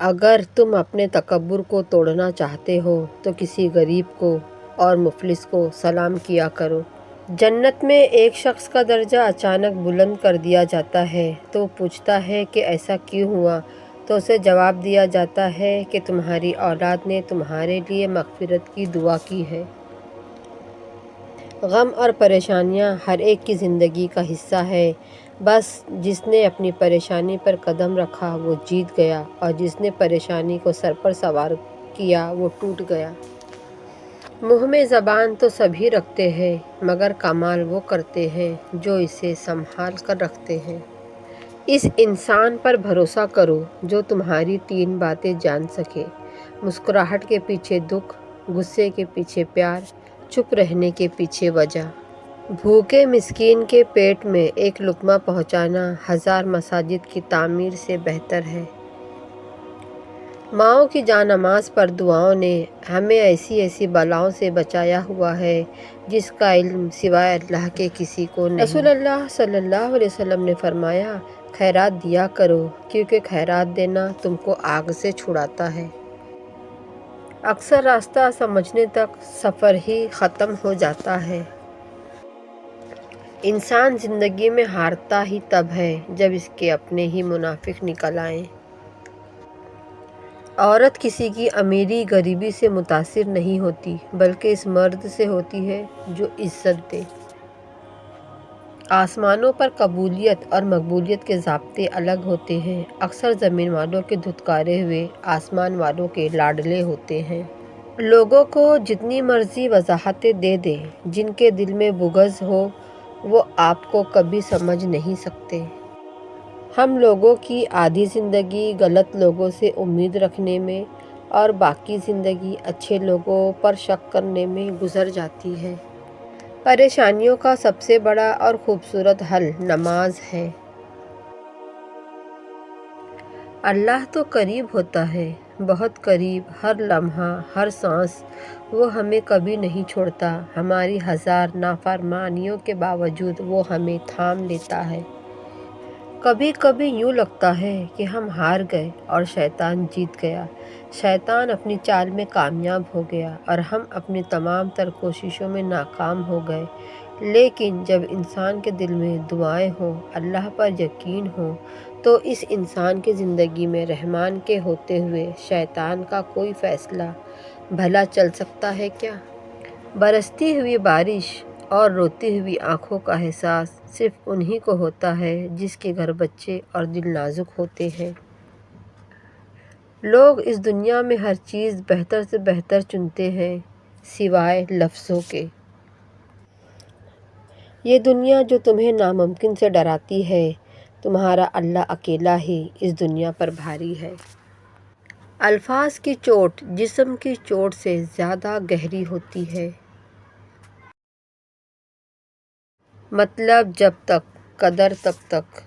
اگر تم اپنے تکبر کو توڑنا چاہتے ہو تو کسی غریب کو اور مفلس کو سلام کیا کرو۔ جنت میں ایک شخص کا درجہ اچانک بلند کر دیا جاتا ہے تو وہ پوچھتا ہے کہ ایسا کیوں ہوا، تو اسے جواب دیا جاتا ہے کہ تمہاری اولاد نے تمہارے لیے مغفرت کی دعا کی ہے۔ غم اور پریشانیاں ہر ایک کی زندگی کا حصہ ہے، بس جس نے اپنی پریشانی پر قدم رکھا وہ جیت گیا، اور جس نے پریشانی کو سر پر سوار کیا وہ ٹوٹ گیا۔ منہ میں زبان تو سبھی رکھتے ہیں، مگر کمال وہ کرتے ہیں جو اسے سنبھال کر رکھتے ہیں۔ اس انسان پر بھروسہ کرو جو تمہاری 3 باتیں جان سکے: مسکراہٹ کے پیچھے دکھ، غصے کے پیچھے پیار، چپ رہنے کے پیچھے وجہ۔ بھوکے مسکین کے پیٹ میں ایک لقمہ پہنچانا 1000 مساجد کی تعمیر سے بہتر ہے۔ ماؤں کی جانماز پر دعاؤں نے ہمیں ایسی ایسی بلاؤں سے بچایا ہوا ہے جس کا علم سوائے اللہ کے کسی کو نہیں۔ رسول اللہ صلی اللہ علیہ وسلم نے فرمایا، خیرات دیا کرو کیونکہ خیرات دینا تم کو آگ سے چھڑاتا ہے۔ اکثر راستہ سمجھنے تک سفر ہی ختم ہو جاتا ہے۔ انسان زندگی میں ہارتا ہی تب ہے جب اس کے اپنے ہی منافق نکل آئیں۔ عورت کسی کی امیری غریبی سے متاثر نہیں ہوتی بلکہ اس مرد سے ہوتی ہے جو عزت دے۔ آسمانوں پر قبولیت اور مقبولیت کے ضابطے الگ ہوتے ہیں۔ اکثر زمین والوں کے دھتکارے ہوئے آسمان والوں کے لاڈلے ہوتے ہیں۔ لوگوں کو جتنی مرضی وضاحتیں دے دیں، جن کے دل میں بغض ہو وہ آپ کو کبھی سمجھ نہیں سکتے۔ ہم لوگوں کی آدھی زندگی غلط لوگوں سے امید رکھنے میں اور باقی زندگی اچھے لوگوں پر شک کرنے میں گزر جاتی ہے۔ پریشانیوں کا سب سے بڑا اور خوبصورت حل نماز ہے۔ اللہ تو قریب ہوتا ہے، بہت قریب، ہر لمحہ، ہر سانس۔ وہ ہمیں کبھی نہیں چھوڑتا۔ ہماری 1000 نافرمانیوں کے باوجود وہ ہمیں تھام لیتا ہے۔ کبھی کبھی یوں لگتا ہے کہ ہم ہار گئے اور شیطان جیت گیا، شیطان اپنی چال میں کامیاب ہو گیا اور ہم اپنی تمام تر کوششوں میں ناکام ہو گئے۔ لیکن جب انسان کے دل میں دعائیں ہوں، اللہ پر یقین ہو، تو اس انسان کی زندگی میں رحمان کے ہوتے ہوئے شیطان کا کوئی فیصلہ بھلا چل سکتا ہے کیا؟ برستی ہوئی بارش اور روتی ہوئی آنکھوں کا احساس صرف انہی کو ہوتا ہے جس کے گھر بچے اور دل نازک ہوتے ہیں۔ لوگ اس دنیا میں ہر چیز بہتر سے بہتر چنتے ہیں سوائے لفظوں کے۔ یہ دنیا جو تمہیں ناممکن سے ڈراتی ہے، تمہارا اللہ اکیلا ہی اس دنیا پر بھاری ہے۔ الفاظ کی چوٹ جسم کی چوٹ سے زیادہ گہری ہوتی ہے۔ مطلب جب تک، قدر تب تک۔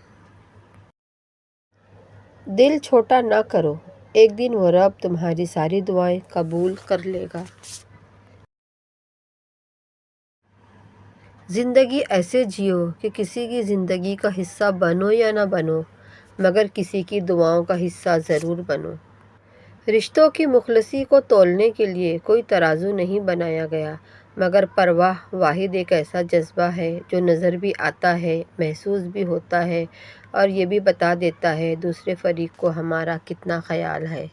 دل چھوٹا نہ کرو، ایک دن وہ رب تمہاری ساری دعائیں قبول کر لے گا۔ زندگی ایسے جیو کہ کسی کی زندگی کا حصہ بنو یا نہ بنو، مگر کسی کی دعاؤں کا حصہ ضرور بنو۔ رشتوں کی مخلصی کو تولنے کے لیے کوئی ترازو نہیں بنایا گیا، مگر پرواہ واحد ایک ایسا جذبہ ہے جو نظر بھی آتا ہے، محسوس بھی ہوتا ہے اور یہ بھی بتا دیتا ہے دوسرے فریق کو ہمارا کتنا خیال ہے۔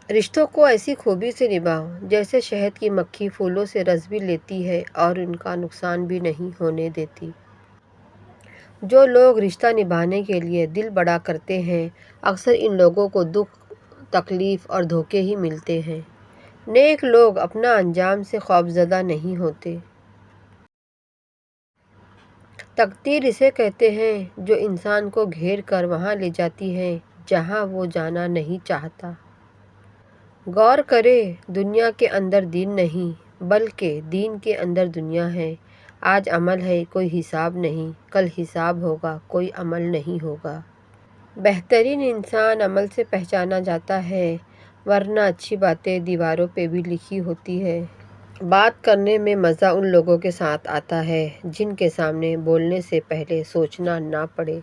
رشتوں کو ایسی خوبی سے نبھاؤ جیسے شہد کی مکھی پھولوں سے رس بھی لیتی ہے اور ان کا نقصان بھی نہیں ہونے دیتی۔ جو لوگ رشتہ نبھانے کے لیے دل بڑا کرتے ہیں، اکثر ان لوگوں کو دکھ، تکلیف اور دھوکے ہی ملتے ہیں۔ نیک لوگ اپنا انجام سے خوفزدہ نہیں ہوتے۔ تقدیر اسے کہتے ہیں جو انسان کو گھیر کر وہاں لے جاتی ہے جہاں وہ جانا نہیں چاہتا۔ غور کرے، دنیا کے اندر دین نہیں بلکہ دین کے اندر دنیا ہے۔ آج عمل ہے، کوئی حساب نہیں، کل حساب ہوگا، کوئی عمل نہیں ہوگا۔ بہترین انسان عمل سے پہچانا جاتا ہے، ورنہ اچھی باتیں دیواروں پہ بھی لکھی ہوتی ہے۔ بات کرنے میں مزہ ان لوگوں کے ساتھ آتا ہے جن کے سامنے بولنے سے پہلے سوچنا نہ پڑے۔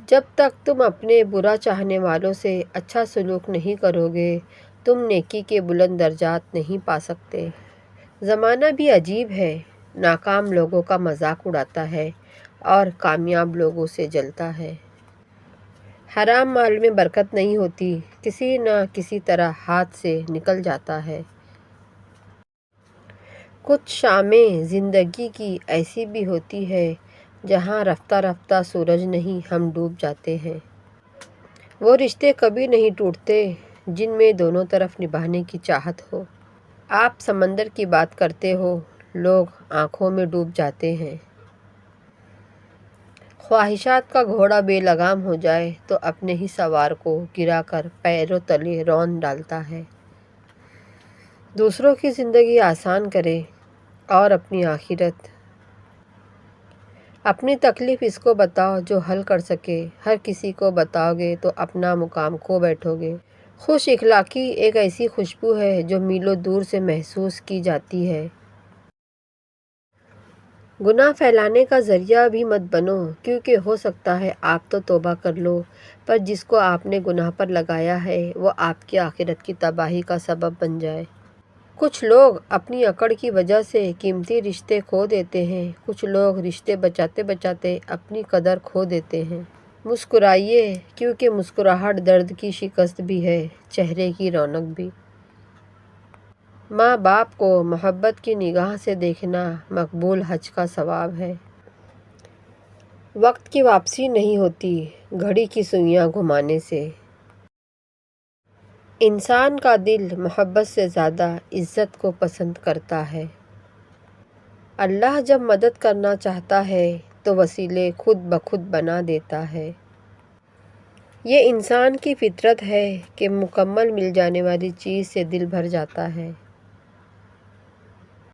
جب تک تم اپنے برا چاہنے والوں سے اچھا سلوک نہیں کرو گے تم نیکی کے بلند درجات نہیں پا سکتے۔ زمانہ بھی عجیب ہے، ناکام لوگوں کا مذاق اڑاتا ہے اور کامیاب لوگوں سے جلتا ہے۔ حرام مال میں برکت نہیں ہوتی، کسی نہ کسی طرح ہاتھ سے نکل جاتا ہے۔ کچھ شامیں زندگی کی ایسی بھی ہوتی ہے جہاں رفتہ رفتہ سورج نہیں ہم ڈوب جاتے ہیں۔ وہ رشتے کبھی نہیں ٹوٹتے جن میں دونوں طرف نبھانے کی چاہت ہو۔ آپ سمندر کی بات کرتے ہو، لوگ آنکھوں میں ڈوب جاتے ہیں۔ خواہشات کا گھوڑا بے لگام ہو جائے تو اپنے ہی سوار کو گرا کر پیروں تلے رون ڈالتا ہے۔ دوسروں کی زندگی آسان کرے اور اپنی آخرت۔ اپنی تکلیف اس کو بتاؤ جو حل کر سکے، ہر کسی کو بتاؤ گے تو اپنا مقام کھو بیٹھو گے۔ خوش اخلاقی ایک ایسی خوشبو ہے جو میلوں دور سے محسوس کی جاتی ہے۔ گناہ پھیلانے کا ذریعہ بھی مت بنو، کیونکہ ہو سکتا ہے آپ تو توبہ کر لو پر جس کو آپ نے گناہ پر لگایا ہے وہ آپ کی آخرت کی تباہی کا سبب بن جائے۔ کچھ لوگ اپنی اکڑ کی وجہ سے قیمتی رشتے کھو دیتے ہیں، کچھ لوگ رشتے بچاتے بچاتے اپنی قدر کھو دیتے ہیں۔ مسکرائیے، کیونکہ مسکراہٹ درد کی شکست بھی ہے، چہرے کی رونق بھی۔ ماں باپ کو محبت کی نگاہ سے دیکھنا مقبول حج کا ثواب ہے۔ وقت کی واپسی نہیں ہوتی گھڑی کی سوئیاں گھمانے سے۔ انسان کا دل محبت سے زیادہ عزت کو پسند کرتا ہے۔ اللہ جب مدد کرنا چاہتا ہے تو وسیلے خود بخود بنا دیتا ہے۔ یہ انسان کی فطرت ہے کہ مکمل مل جانے والی چیز سے دل بھر جاتا ہے۔